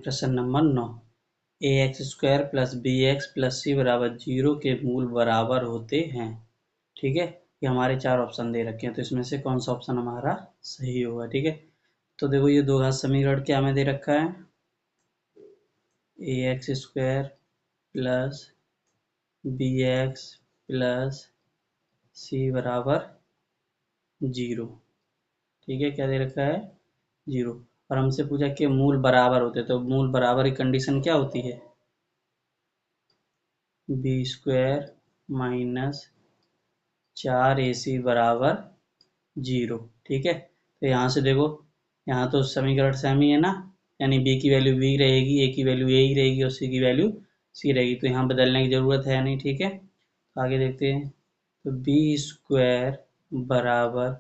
प्रश्न number 9, ax² plus bx plus c बराबर 0 के मूल बराबर होते हैं। ठीक है, ये हमारे 4 ऑप्शन दे रखे हैं, तो इसमें से कौन सा ऑप्शन हमारा सही होगा। ठीक है, तो देखो ये दो घात समीकरण क्या हमें दे रखा है, ax² plus bx plus c बराबर 0। ठीक है, क्या दे रखा है, 0। और हमसे पूछा कि मूल बराबर होते, तो मूल बराबर की कंडीशन क्या होती है, b² माइनस 4ac बराबर 0। ठीक है, तो यहाँ से देखो, यहाँ तो समीकरण सेम ही है ना, यानी b की वैल्यू b रहेगी, a की वैल्यू a ही रहेगी और c की वैल्यू c रहेगी, तो यहाँ बदलने की ज़रूरत है नहीं। ठीक है, तो आगे देखते हैं, तो b² बराबर,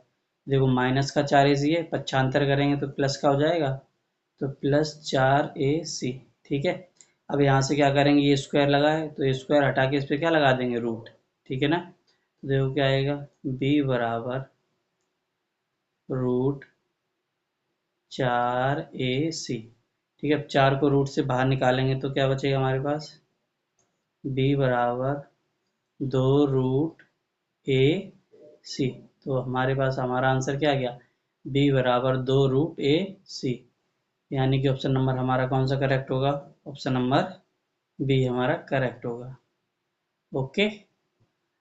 देखो माइनस का 4ac है, पक्षांतर करेंगे तो प्लस का हो जाएगा, तो प्लस 4ac। ठीक है, अब यहाँ से क्या करेंगे, ये स्क्वायर लगा है तो ये स्क्वायर हटा के इस पर क्या लगा देंगे, रूट। ठीक है ना, तो देखो क्या आएगा, b बराबर रूट 4ac। ठीक है, अब 4 को रूट से बाहर निकालेंगे तो क्या बचेगा हमारे पास, b बराबर 2 रूट ac। तो हमारे पास हमारा आंसर क्या आ गया, b बराबर 2 रूट ac, यानी कि ऑप्शन नंबर हमारा कौन सा करेक्ट होगा, ऑप्शन नंबर बी हमारा करेक्ट होगा। ओके,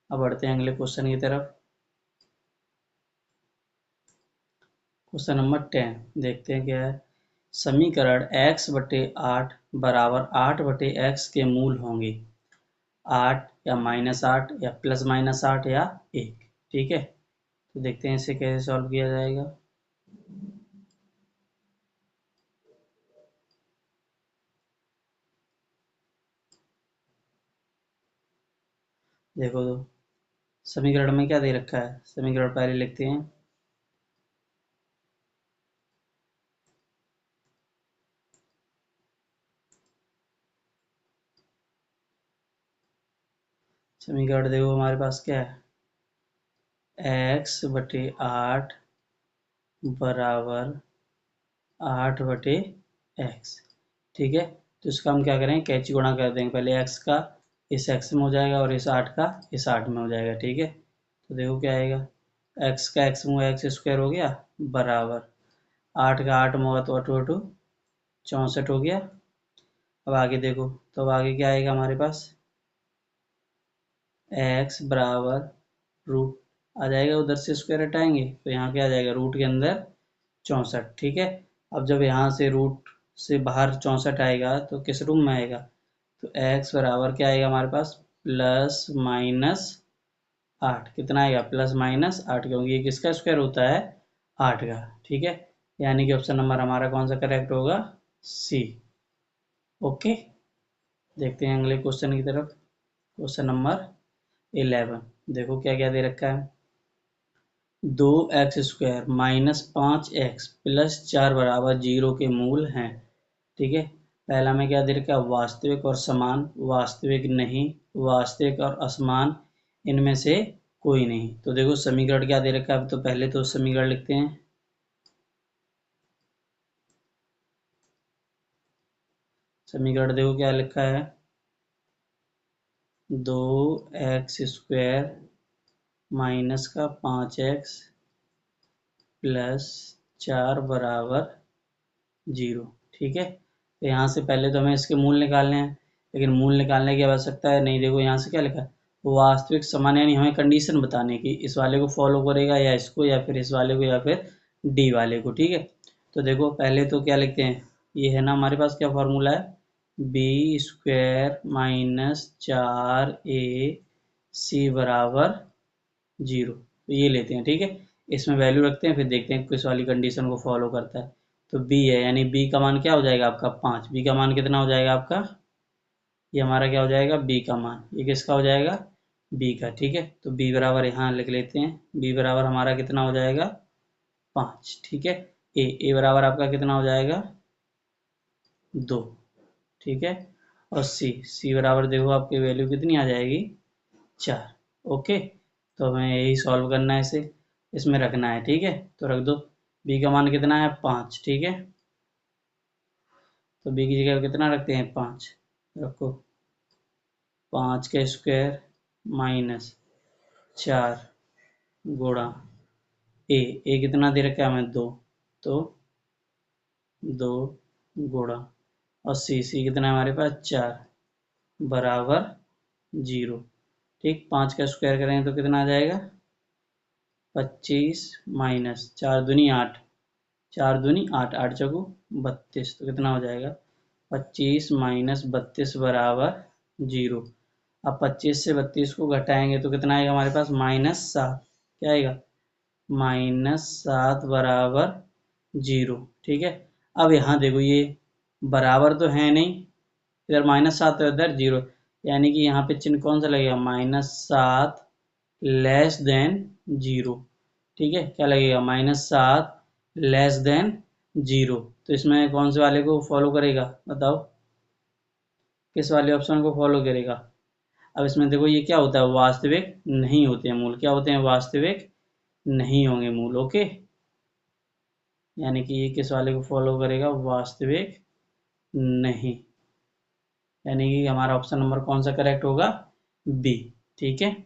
अब बढ़ते हैं अगले क्वेश्चन की तरफ। क्वेश्चन नंबर 10 देखते हैं क्या है, समीकरण x/8 बराबर 8/x के मूल होंगे 8 या -8 या +-8 या 1। ठीक है, तो देखते हैं इसे कैसे सॉल्व किया जाएगा। देखो तो समीकरण में क्या दे रखा है, समीकरण पहले लिखते हैं, समीकरण देखो हमारे पास क्या है, x/8 बराबर 8/x। ठीक है, तो इसका हम क्या करेंगे, कैंची गुणा कर देंगे, पहले x का इस x में हो जाएगा और इस 8 का इस 8 में हो जाएगा। ठीक है, तो देखो क्या आएगा, x का x में x² हो गया बराबर 8 का 8 में होगा तो 8 64 हो गया। अब आगे देखो, तो अब आगे क्या आएगा हमारे पास, x बराबर रूट आ जाएगा, उधर से स्क्वायर हटाएंगे तो यहाँ क्या आ जाएगा, रूट के अंदर 64। ठीक है, अब जब यहाँ से रूट से बाहर 64 आएगा तो किस रूम में आएगा, तो x बराबर क्या आएगा हमारे पास, +-8। कितना आएगा, +-8, क्योंकि ये किसका स्क्वायर होता है, 8 का। ठीक है, यानी कि ऑप्शन नंबर हमारा कौन सा करेक्ट होगा, सी। ओके, देखते हैं अगले क्वेश्चन की तरफ। क्वेश्चन नंबर 11 देखो क्या क्या दे रखा है, 2x² माइनस 5x प्लस 4 बराबर 0 के मूल हैं। ठीक है, पहला में क्या दे रखा है, वास्तविक और समान, वास्तविक नहीं, वास्तविक और असमान, इनमें से कोई नहीं। तो देखो समीकरण क्या दे रखा है, तो पहले तो समीकरण लिखते हैं, समीकरण देखो क्या लिखा है, 2x² माइनस का 5x प्लस 4 बराबर 0। ठीक है, तो यहाँ से पहले तो हमें इसके मूल निकालने हैं, लेकिन मूल निकालने की आवश्यकता है नहीं। देखो यहाँ से क्या लिखा है, वास्तविक समान, यानी हमें कंडीशन बताने की, इस वाले को फॉलो करेगा या इसको या फिर इस वाले को या फिर डी वाले को। ठीक है, तो देखो पहले तो क्या लिखते हैं, ये है ना हमारे पास क्या फॉर्मूला है, b² माइनस 4ac बराबर 0, तो ये लेते हैं। ठीक है, इसमें वैल्यू रखते हैं, फिर देखते हैं किस वाली कंडीशन को फॉलो करता है। तो b है, यानी b का मान क्या हो जाएगा आपका 5, b का मान कितना हो जाएगा आपका, ये हमारा क्या हो जाएगा, b का मान, ये किसका हो जाएगा, b का। ठीक है, तो b बराबर यहाँ लिख लेते हैं, b बराबर हमारा कितना हो जाएगा 5। ठीक है, a बराबर आपका कितना हो जाएगा 2। ठीक है, और c बराबर देखो आपकी वैल्यू कितनी आ जाएगी 4। ओके, तो हमें यही सॉल्व करना है, इसे इसमें रखना है। ठीक है, तो रख दो, b का मान कितना है 5। ठीक है, तो बी की जगह कितना रखते हैं 5 रखो, 5 का स्क्वायर माइनस 4 गुणा ए कितना दे रखा है हमें 2, तो 2 गुणा और सी कितना है हमारे पास 4 बराबर 0। ठीक, 5 का स्क्वायर करेंगे तो कितना आ जाएगा 25 माइनस 4 दूनी 8, 4 दूनी 8, 8 चौको 32, तो कितना हो जाएगा 25 माइनस 32 बराबर 0। अब 25 से 32 को घटाएंगे तो कितना आएगा हमारे पास -7, क्या आएगा -7 बराबर 0। ठीक है, अब यहाँ देखो ये बराबर तो है नहीं, इधर -7 है इधर 0, यानी कि यहाँ पे चिन्ह कौन सा लगेगा -7 लेस देन 0। ठीक है, क्या लगेगा -7 लेस देन 0। तो इसमें कौन से वाले को फॉलो करेगा बताओ, किस वाले ऑप्शन को फॉलो करेगा। अब इसमें देखो ये क्या होता है वास्तविक नहीं होते हैं मूल, क्या होते हैं वास्तविक नहीं होंगे मूल। ओके, यानी कि ये किस वाले को फॉलो करेगा वास्तविक नहीं, यानी कि हमारा ऑप्शन नंबर कौन सा करेक्ट होगा बी। ठीक है,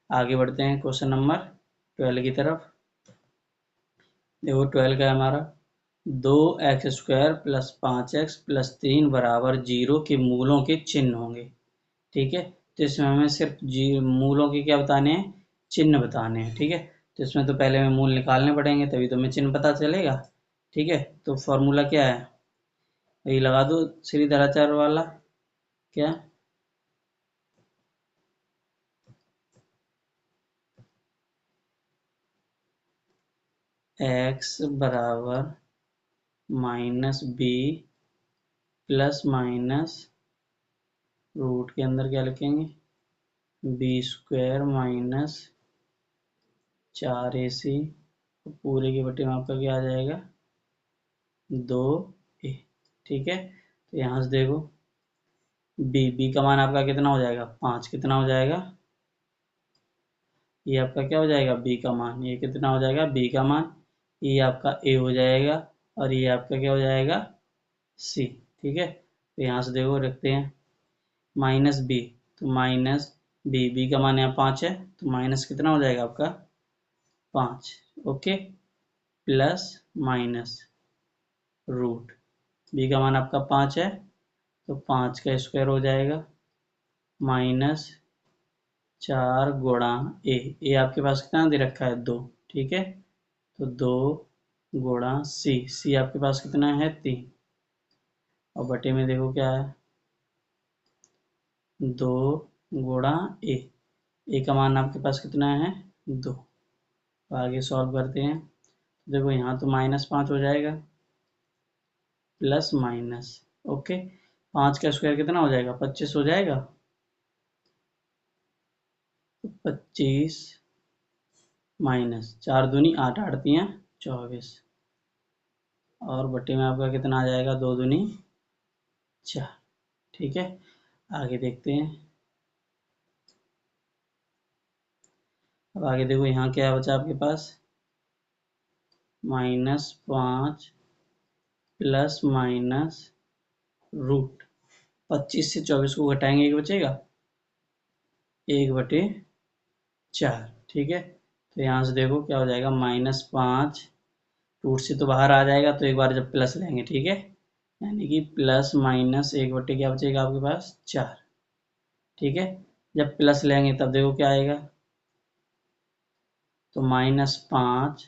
आगे बढ़ते हैं क्वेश्चन नंबर 12 की तरफ। देखो 12 का है हमारा 2x² प्लस 5x प्लस 3 बराबर 0 के मूलों के चिन्ह होंगे। ठीक है, तो इसमें हमें सिर्फ मूलों के क्या बताने हैं चिन्ह बताने हैं। ठीक है, तो इसमें तो पहले हमें मूल निकालने पड़ेंगे तभी तो हमें चिन्ह पता चलेगा। ठीक है, तो फॉर्मूला क्या है यही लगा दो श्रीधराचार्य वाला, क्या x बराबर -b प्लस माइनस रूट के अंदर क्या लिखेंगे b² माइनस 4ac पूरे के बटे में आपका क्या आ जाएगा 2a। ठीक है, तो यहाँ से देखो b का मान आपका कितना हो जाएगा 5, कितना हो जाएगा ये आपका क्या हो जाएगा b का मान, ये कितना हो जाएगा b का मान, ये आपका a हो जाएगा और ये आपका क्या हो जाएगा c। ठीक है, तो यहाँ से देखो रखते हैं -b, तो -b का मान यहाँ 5 है, तो माइनस कितना हो जाएगा आपका 5। Okay, plus minus root b का मान आपका 5 है, तो 5 का स्क्वायर हो जाएगा -4 गुणा ए आपके पास कितना दे रखा है 2। ठीक है, तो 2 गुणा सी आपके पास कितना है 3 और बटे में देखो क्या है 2 गुणा ए का मान आपके पास कितना है 2। तो आगे सॉल्व करते हैं, देखो यहाँ तो -5 हो जाएगा प्लस माइनस। ओके, 5 का स्क्वायर कितना हो जाएगा 25 हो जाएगा, तो 25 माइनस 4 दूनी 8, 8 तियाँ 24 और बटे में आपका कितना आ जाएगा 2 दूनी 4। ठीक है, आगे देखते हैं। अब आगे देखो यहाँ क्या बचा आपके पास -5 प्लस माइनस रूट 25 से 24 को घटाएंगे एक बचेगा 1/4। ठीक है, तो यहाँ से देखो क्या हो जाएगा -5 रूट से तो बाहर आ जाएगा, तो एक बार जब प्लस लेंगे ठीक है, यानी कि प्लस माइनस 1/, क्या बचेगा आपके पास 4। ठीक है, जब प्लस लेंगे तब देखो क्या आएगा, तो -5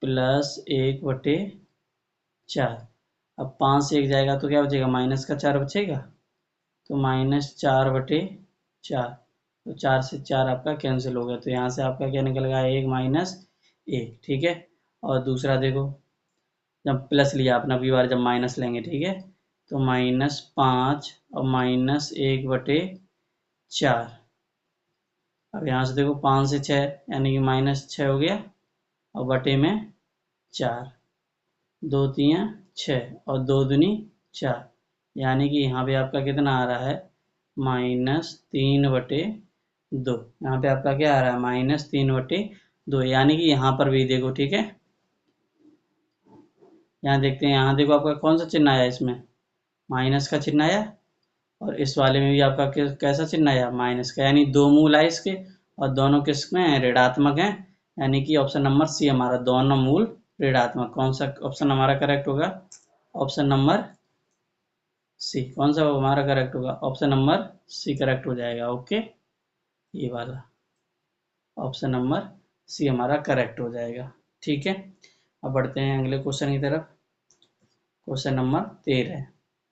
प्लस 1/4। अब 5 से 1 जाएगा तो क्या बचेगा माइनस का 4 बचेगा, तो -4/4, तो 4 से 4 आपका कैंसिल हो गया, तो यहाँ से आपका क्या निकल गया 1 माइनस 1। ठीक है, और दूसरा देखो जब प्लस लिया आपने अगली बार जब माइनस लेंगे ठीक है, तो -5 और -1/4। अब यहाँ से देखो 5 से 6 यानी कि -6 हो गया और बटे में 4, 2 तियाँ 6 और 2 दूनी 4, यानी कि यहाँ पे आपका कितना आ रहा है -3/2। यहाँ पे आपका क्या आ रहा है -3/2, यानी कि यहाँ पर भी देखो ठीक है यहाँ देखते हैं, यहाँ देखो आपका कौन सा चिन्ह आया, इसमें माइनस का चिन्ह आया, और इस वाले में भी आपका कैसा चिन्ह आया, माइनस का, यानी दो मूल आए इसके, और दोनों किस में ऋणात्मक हैं, यानी कि ऑप्शन नंबर सी हमारा, दोनों मूल ऋणात्मक। कौन सा ऑप्शन हमारा करेक्ट होगा, ऑप्शन नंबर सी। कौन सा हमारा करेक्ट होगा, ऑप्शन नंबर सी करेक्ट हो जाएगा। ओके, ये वाला ऑप्शन नंबर सी हमारा करेक्ट हो जाएगा। ठीक है, अब बढ़ते हैं अगले क्वेश्चन की तरफ। क्वेश्चन नंबर 13,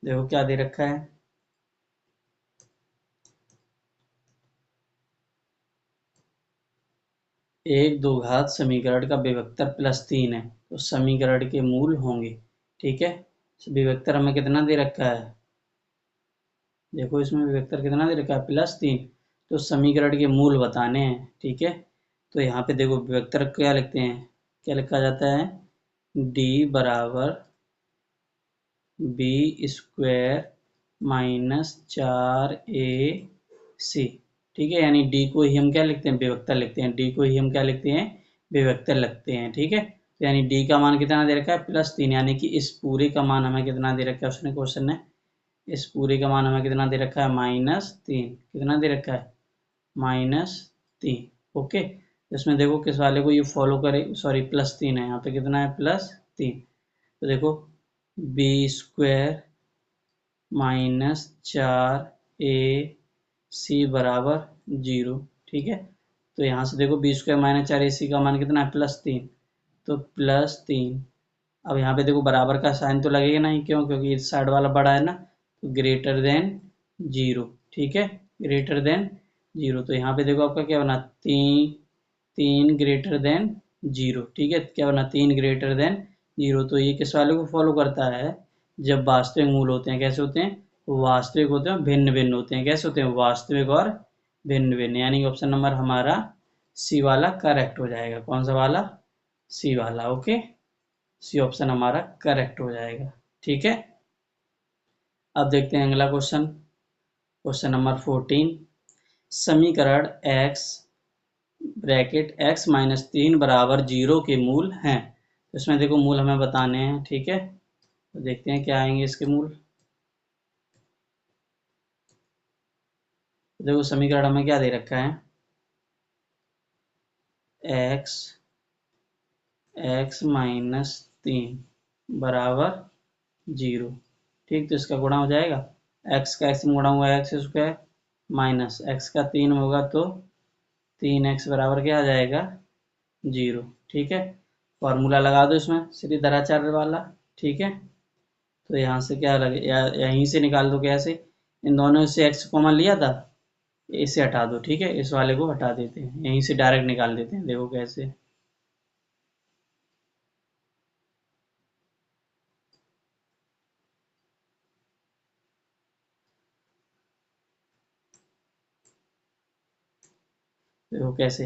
देखो क्या दे रखा है। एक दो घात समीकरण का विभक्तर +3 है, तो समीकरण के मूल होंगे। ठीक है, विभक्तर हमें कितना दे रखा है, देखो इसमें विभक्तर कितना दे रखा है, +3, तो समीकरण के मूल बताने हैं। ठीक है, तो यहाँ पे देखो विभक्तर क्या लिखते हैं, क्या लिखा जाता है, d बराबर b² -4ac। ठीक है, यानी d को ही हम क्या लिखते हैं, विभक्तर लिखते हैं, d को ही हम क्या लिखते हैं, विभक्तर लिखते हैं। ठीक है, तो यानी d का मान कितना दे रखा है, +3, यानी कि इस पूरे का मान हमें कितना दे रखा है, उसने क्वेश्चन ने, इस पूरे का मान हमें कितना दे रखा है, -3। कितना दे रखा है, -3। ओके, इसमें देखो किस वाले को ये फॉलो करे, सॉरी +3 है, यहाँ पे कितना है, +3। तो देखो b² -4ac बराबर 0। ठीक है, तो यहाँ से देखो b² -4ac का मान कितना है, +3, तो +3। अब यहाँ पे देखो बराबर का साइन तो लगेगा नहीं, क्यों, क्योंकि इस साइड वाला बड़ा है ना, तो ग्रेटर देन 0। ठीक है, ग्रेटर देन 0, तो यहाँ पे देखो आपका क्या बना, 3 ग्रेटर देन 0। ठीक है, क्या बना, 3 ग्रेटर देन 0। तो ये किस वाले को फॉलो करता है, जब वास्तविक मूल होते हैं, कैसे होते हैं, वास्तविक होते हैं, भिन्न भिन्न होते हैं, कैसे होते हैं, वास्तविक और भिन्न भिन्न, यानी ऑप्शन नंबर हमारा सी वाला करेक्ट हो जाएगा। कौन सा वाला, सी वाला। ओके, सी ऑप्शन हमारा करेक्ट हो जाएगा। ठीक है, अब देखते हैं अगला क्वेश्चन, क्वेश्चन नंबर 14। समीकरण x ब्रैकेट x-3 बराबर 0 के मूल हैं। तो इसमें देखो मूल हमें बताने हैं। ठीक है, तो देखते हैं क्या आएंगे इसके मूल। तो देखो समीकरण हमें क्या दे रखा है, x-3 बराबर 0। ठीक, तो इसका गुणा हो जाएगा, x का x में गुणा हुआ x² माइनस x का 3 में होगा तो 3x बराबर क्या आ जाएगा, 0। ठीक है, फॉर्मूला लगा दो इसमें श्रीधराचार्य वाला। ठीक है, तो यहाँ से क्या लगे, यहीं से निकाल दो, कैसे, इन दोनों से x कॉमन लिया था, इसे हटा दो। ठीक है, इस वाले को हटा देते हैं, यहीं से डायरेक्ट निकाल देते हैं। देखो कैसे, देखो कैसे,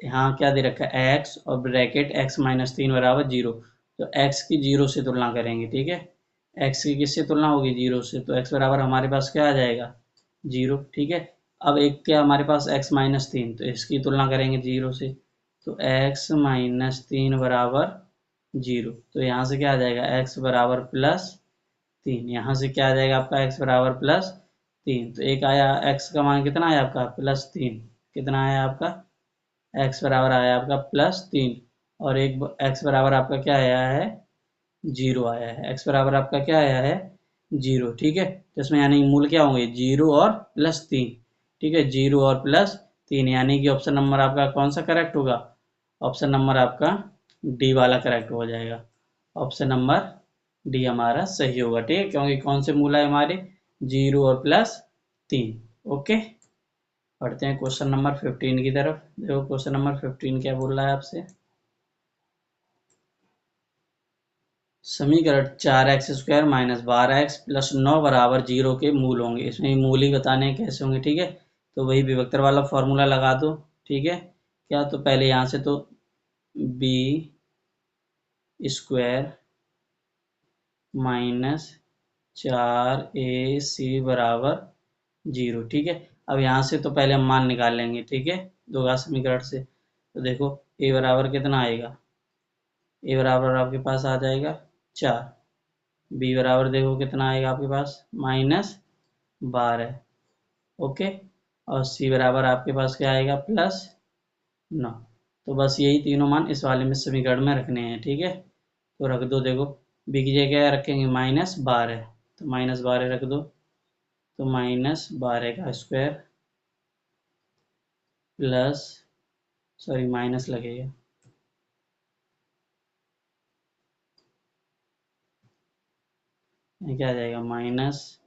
यहाँ क्या दे रखा है, x और ब्रैकेट x-3 बराबर 0, तो x की 0 से तुलना करेंगे। ठीक है, x की किससे तुलना होगी, 0 से, तो x बराबर हमारे पास क्या आ जाएगा, 0। ठीक है, अब एक क्या हमारे पास x-3, तो इसकी तुलना करेंगे 0 से, तो x-3 बराबर 0। तो यहाँ से क्या आ जाएगा, x बराबर +3, यहाँ से क्या आ जाएगा आपका, x बराबर +3। तो एक आया, x का मान कितना आया आपका, +3, कितना आया आपका, x बराबर आया आपका +3, और एक x बराबर आपका क्या आया है, 0 आया है। x बराबर आपका क्या आया है, 0। ठीक है, तो इसमें यानी मूल क्या होंगे, 0 और +3। ठीक है, 0 और +3, यानी कि ऑप्शन नंबर आपका कौन सा करेक्ट होगा, ऑप्शन नंबर आपका डी वाला करेक्ट हो जाएगा। ऑप्शन नंबर डी हमारा सही होगा। ठीक है, क्योंकि कौन से मूल है हमारे, 0 और +3। ओके, पढ़ते हैं क्वेश्चन नंबर 15 की तरफ। देखो क्वेश्चन नंबर 15 क्या बोल रहा है आपसे, समीकरण 4x² -12x + 9 बराबर 0 के मूल होंगे। इसमें मूल ही बताने हैं कैसे होंगे। ठीक है, तो वही विभक्तर वाला फॉर्मूला लगा दो। ठीक है, क्या, तो पहले यहाँ से तो b² -4ac बराबर 0। ठीक है, अब यहाँ से तो पहले हम मान निकाल लेंगे। ठीक है, दो घात समीकरण से, तो देखो a बराबर कितना आएगा, a बराबर आपके पास आ जाएगा 4, बी बराबर देखो कितना आएगा आपके पास -12, ओके। और सी बराबर आपके पास क्या आएगा +9। तो बस यही तीनों मान इस वाले में समीकरण में रखने हैं, ठीक है। तो रख दो, देखो बी की जगह क्या रखेंगे -12, तो -12 रख दो, तो -12 का स्क्वायर प्लस, सॉरी माइनस लगेगा, क्या आ जाएगा माइनस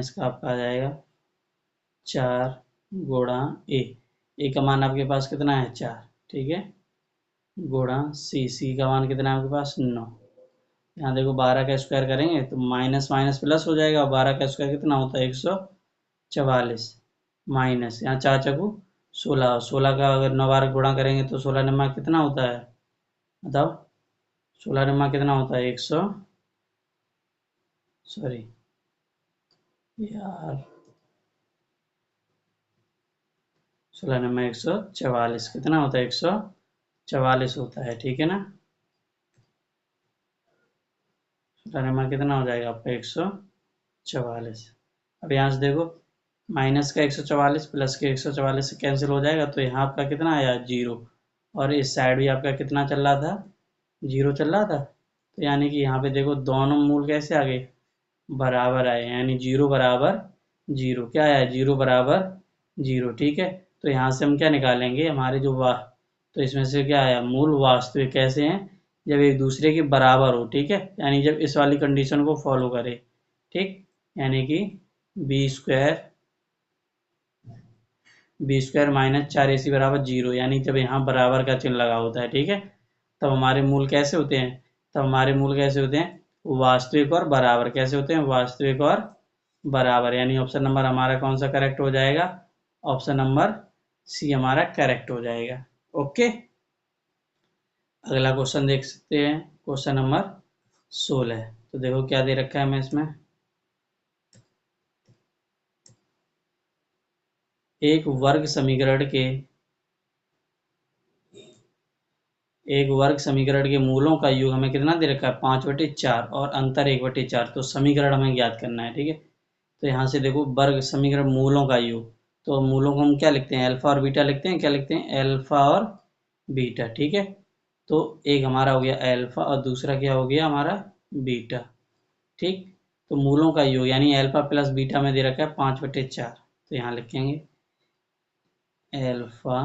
का आपका आ जाएगा 4 गुणा ए का मान आपके पास कितना है 4, ठीक है, गुणा सी का मान कितना है आपके पास 9। यहाँ देखो 12 का स्क्वायर करेंगे तो माइनस माइनस प्लस हो जाएगा, और 12 का स्क्वायर कितना होता है 144, माइनस यहाँ 4 चकू 16, 16 का अगर 9 बार गुणा करेंगे तो 16 नंबर कितना होता है, बताओ 16 नंबर कितना होता है 100, सॉरी यार 16 नंबर 144 कितना होता है 144 होता है, ठीक है ना। 16 नंबर कितना हो जाएगा आपका 144। अब यहाँ से देखो माइनस का 144 प्लस के 144 से कैंसिल हो जाएगा, तो यहाँ आपका कितना आया 0, और इस साइड भी आपका कितना चल रहा था 0 चल रहा था। तो यानी कि यहाँ पे देखो दोनों मूल कैसे आ गए, बराबर आए, यानी 0 बराबर 0, क्या आया 0 बराबर 0, ठीक है। तो यहाँ से हम क्या निकालेंगे, हमारे जो तो इसमें से क्या आया मूल वास्तविक कैसे हैं, जब एक दूसरे के बराबर हो, ठीक है, यानी जब इस वाली कंडीशन को फॉलो करे, ठीक, यानी कि b² -4ac बराबर 0, यानी जब यहाँ बराबर का चिन्ह लगा होता है, ठीक है, तब हमारे मूल कैसे होते हैं, वास्तविक और बराबर, कैसे होते हैं वास्तविक और बराबर, यानी ऑप्शन नंबर हमारा कौन सा करेक्ट हो जाएगा, ऑप्शन नंबर सी हमारा करेक्ट हो जाएगा, ओके। अगला क्वेश्चन देख सकते हैं, क्वेश्चन नंबर 16। तो देखो क्या दे रखा है हमें इसमें, एक वर्ग समीकरण के मूलों का योग हमें कितना दे रखा है 5/4 और अंतर 1/4, तो समीकरण हमें ज्ञात करना है, ठीक है। तो यहाँ से देखो वर्ग समीकरण मूलों का योग, तो मूलों को हम क्या लिखते हैं अल्फा और बीटा लिखते हैं, क्या लिखते हैं अल्फा और बीटा, ठीक है। तो एक हमारा हो गया अल्फा और दूसरा क्या हो गया हमारा बीटा, ठीक। तो मूलों का योग यानी अल्फा प्लस बीटा में दे रखा है 5/4, तो यहाँ लिखेंगे अल्फा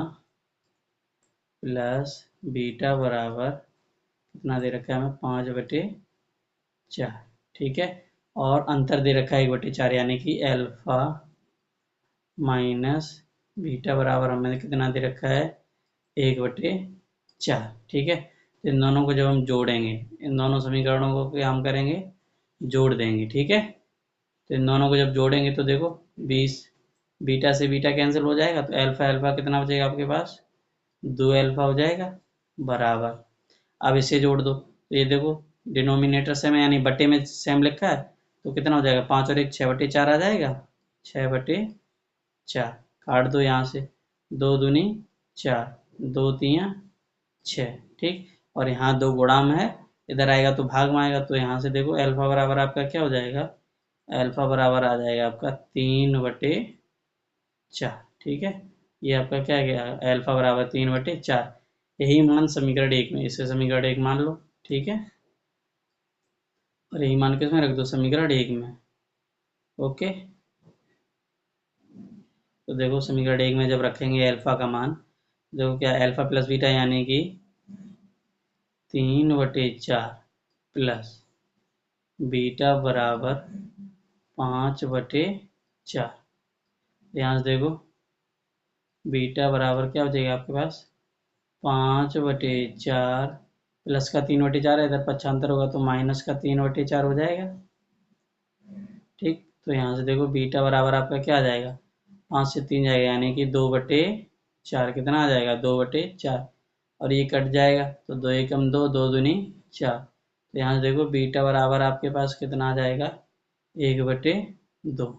प्लस बीटा बराबर कितना दे रखा है हमें 5/4, ठीक है। और अंतर दे रखा है 1/4, यानी कि अल्फा माइनस बीटा बराबर हमें कितना दे रखा है 1/4, ठीक है। तो इन दोनों को जब हम जोड़ेंगे, इन दोनों समीकरणों को क्या हम करेंगे जोड़ देंगे, ठीक है। तो इन दोनों को जब जोड़ेंगे तो देखो 20, बीटा से बीटा कैंसिल हो जाएगा, तो अल्फा अल्फा कितना बचेगा आपके पास 2 अल्फा हो जाएगा बराबर। अब इसे जोड़ दो, तो ये देखो डिनोमिनेटर सेम है यानी बटे में सेम लिखा है, तो कितना हो जाएगा 5 और 1 6/4 आ जाएगा, 6/4 काट दो यहाँ से, 2 दूनी 4, 2 तियाँ 6, ठीक। और यहाँ 2 गुणा में है, इधर आएगा तो भाग में आएगा, तो यहाँ से देखो अल्फा बराबर आपका क्या हो जाएगा, अल्फा बराबर आ जाएगा आपका 3/4, ठीक है। ये आपका क्या गया अल्फा बराबर 3/4, यही मान समीकरण 1 में, इसे समीकरण 1 मान लो, ठीक है, और यही मान किसमें रख दो समीकरण 1 में, ओके। तो देखो समीकरण 1 में जब रखेंगे अल्फा का मान, देखो क्या अल्फा प्लस बीटा यानी कि 3/4 प्लस बीटा बराबर 5/4, ध्यान से देखो बीटा बराबर क्या हो जाएगा आपके पास 5/4 प्लस का 3/4 है, इधर पक्षांतर होगा तो माइनस का 3/4 हो जाएगा, ठीक। तो यहाँ से देखो बीटा बराबर आपका क्या आ जाएगा 5 से 3 जाएगा, यानी कि 2/4 कितना आ जाएगा 2/4, और ये कट जाएगा तो 2 एकम 2, 2 दूनी 4, तो यहाँ से देखो बीटा बराबर आपके पास कितना आ जाएगा 1/2,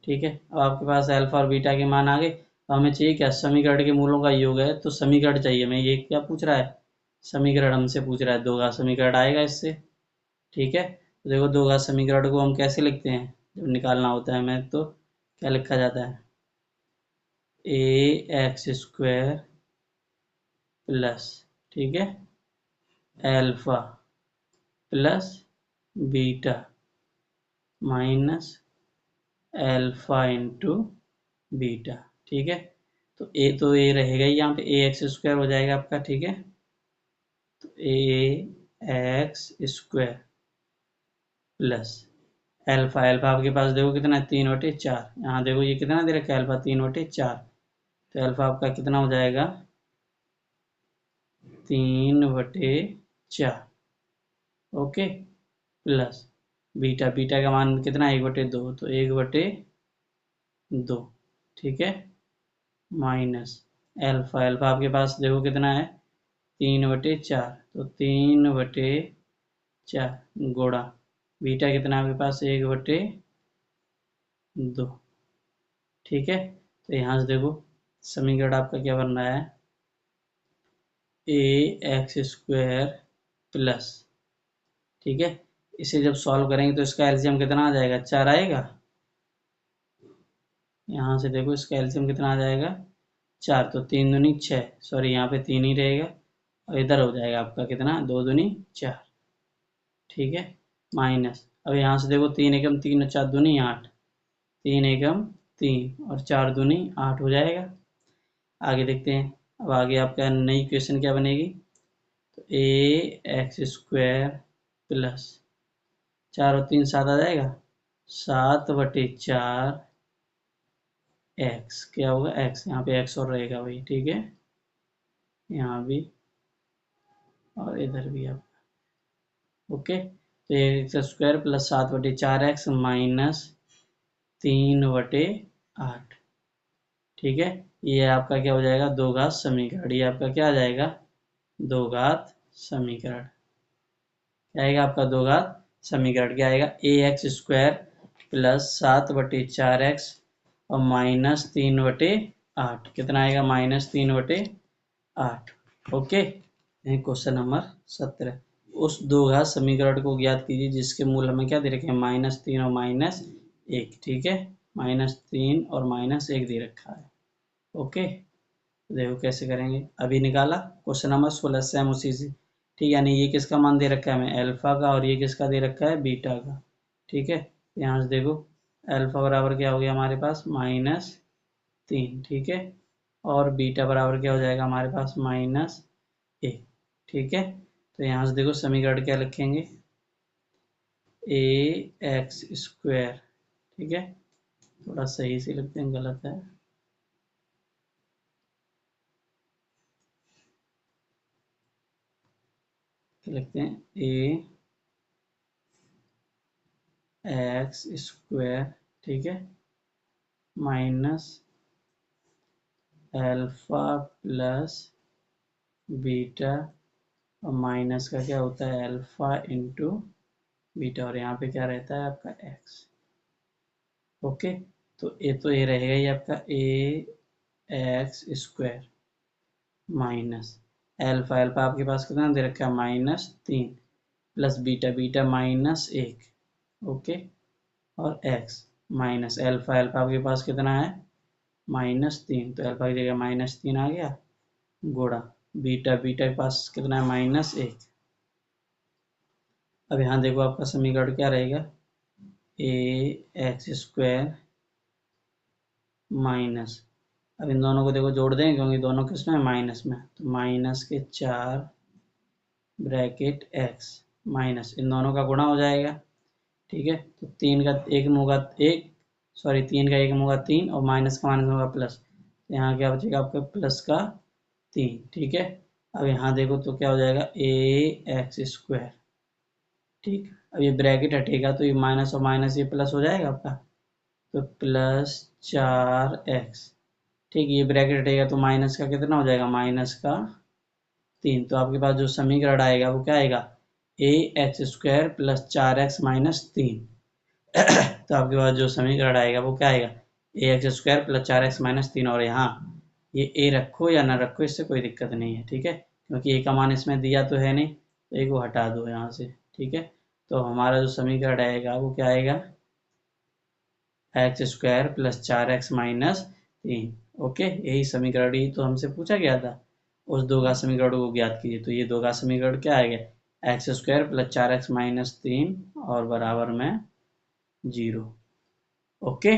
ठीक है। अब आपके पास अल्फा और बीटा के मान आ गए। हमें चाहिए क्या, समीकरण के मूलों का योग है, तो समीकरण चाहिए हमें। ये क्या पूछ रहा है, समीकरण हमसे पूछ रहा है, दो घात समीकरण आएगा इससे। ठीक है, तो देखो दो घात समीकरण को हम कैसे लिखते हैं, जब निकालना होता है हमें तो क्या लिखा जाता है, ax² प्लस, ठीक है, alpha plus beta minus alpha into beta. ठीक है, तो ए रहेगा ही यहाँ पे, ax² हो जाएगा आपका। ठीक है, तो ax² प्लस एल्फा, एल्फा आपके पास देखो कितना है, 3/4। यहाँ देखो ये कितना दे रखा है, एल्फा 3/4, तो एल्फा आपका कितना हो जाएगा, 3/4। ओके, प्लस बीटा, बीटा का मान कितना है, 1/2, तो 1/2। ठीक है, माइनस एल्फा, एल्फा आपके पास देखो कितना है, 3/4, तो 3/4 गुणा बीटा कितना है आपके पास, 1/2। ठीक है, तो यहाँ से देखो समीकरण आपका क्या बन रहा है, ax² प्लस, ठीक है, इसे जब सॉल्व करेंगे तो इसका एलसीएम कितना आ जाएगा, 4 आएगा। यहाँ से देखो इसका एलसीएम कितना आ जाएगा, 4, तो 3 दूनी 6, सॉरी यहाँ पे 3 ही रहेगा, और इधर हो जाएगा आपका कितना, 2 दूनी 4। ठीक है, माइनस, अब यहाँ से देखो 3 एकम 3 और 4 दूनी 8, 3 एकम 3 और 4 दूनी 8 हो जाएगा। आगे देखते हैं, अब आगे आपका नई इक्वेशन क्या बनेगी, तो ax² प्लस 4 और 3 7 आ जाएगा, 7/4 x, क्या होगा x, यहाँ पे x और रहेगा भाई। ठीक है, यहाँ भी और इधर भी आपका। ओके, तो x² प्लस 7/4x माइनस 3/8। ठीक है, ये आपका क्या हो जाएगा, दो घात समीकरण। ये आपका क्या आ जाएगा, दो घात समीकरण। क्या आएगा आपका, दो घात समीकरण। क्या आएगा, ax² प्लस 7/4x और माइनस 3/8, कितना आएगा, -3/8। ओके, क्वेश्चन नंबर 17, उस दो घात समीकरण को ज्ञात कीजिए जिसके मूल हमें क्या दे रखे हैं, -3 और -1। ठीक है, -3 और -1 दे रखा है। ओके, देखो कैसे करेंगे, अभी निकाला क्वेश्चन नंबर 16, सेम उसी से। ठीक है, यानी ये किसका मान दे रखा है हमें, एल्फा का, और ये किसका दे रखा है, बीटा का। ठीक है, यहाँ से देखो एल्फा बराबर क्या हो गया हमारे पास, -3। ठीक है, और बीटा बराबर क्या हो जाएगा हमारे पास, -1। ठीक है, तो यहाँ से देखो समीकरण क्या लिखेंगे, ax²। ठीक है, थोड़ा सही से लिखते हैं, गलत है। लिखते हैं ax², ठीक है, माइनस एल्फा प्लस बीटा, और माइनस का क्या होता है, एल्फा इंटू बीटा, और यहाँ पे क्या रहता है आपका x। ओके, तो ये रहेगा ही आपका ax² माइनस एल्फा, एल्फा आपके पास कितना दे रखा है, -3, प्लस बीटा, बीटा -1। ओके, और x माइनस एल्फा, एल्फा आपके पास कितना है, -3, तो एल्फा की जगह -3 आ गया, गुणा बीटा, बीटा के पास कितना है, -1। अब यहाँ देखो आपका समीकरण क्या रहेगा, ax² माइनस, अब इन दोनों को देखो जोड़ दें, क्योंकि दोनों किसमें है, माइनस में, तो -4 ब्रैकेट x माइनस, इन दोनों का गुणा हो जाएगा। ठीक है, तो 3 का 1 में होगा 1, सॉरी 3 का 1 में होगा 3, और माइनस का माइनस होगा प्लस, तो यहाँ क्या बचेगा आपका, प्लस का 3। ठीक है, अब यहाँ देखो तो क्या हो जाएगा, ax²। ठीक, अब ये ब्रैकेट हटेगा तो ये माइनस और माइनस ये प्लस हो जाएगा आपका, तो +4x। ठीक, ये ब्रैकेट हटेगा तो माइनस का कितना हो जाएगा, -3। तो आपके पास जो समीकरण आएगा वो क्या आएगा, ax² प्लस 4x माइनस 3। तो आपके पास जो समीकरण आएगा वो क्या आएगा, ए एक्स स्क्वायर प्लस 4x-3, और यहाँ ये ए रखो या ना रखो, इससे कोई दिक्कत नहीं है, ठीक है, क्योंकि ए का मान इसमें दिया तो है नहीं, तो ए को हटा दो यहाँ से, ठीक है। तो हमारा जो समीकरण आएगा वो क्या आएगा, x square plus 4x-3। Okay, यही समीकरण ही तो हमसे पूछा गया था, उस दो का समीकरण को ज्ञात कीजिए। तो ये दो का समीकरण क्या आएगा, एक्स स्क्वायर प्लस 4x-3 और बराबर में 0। ओके।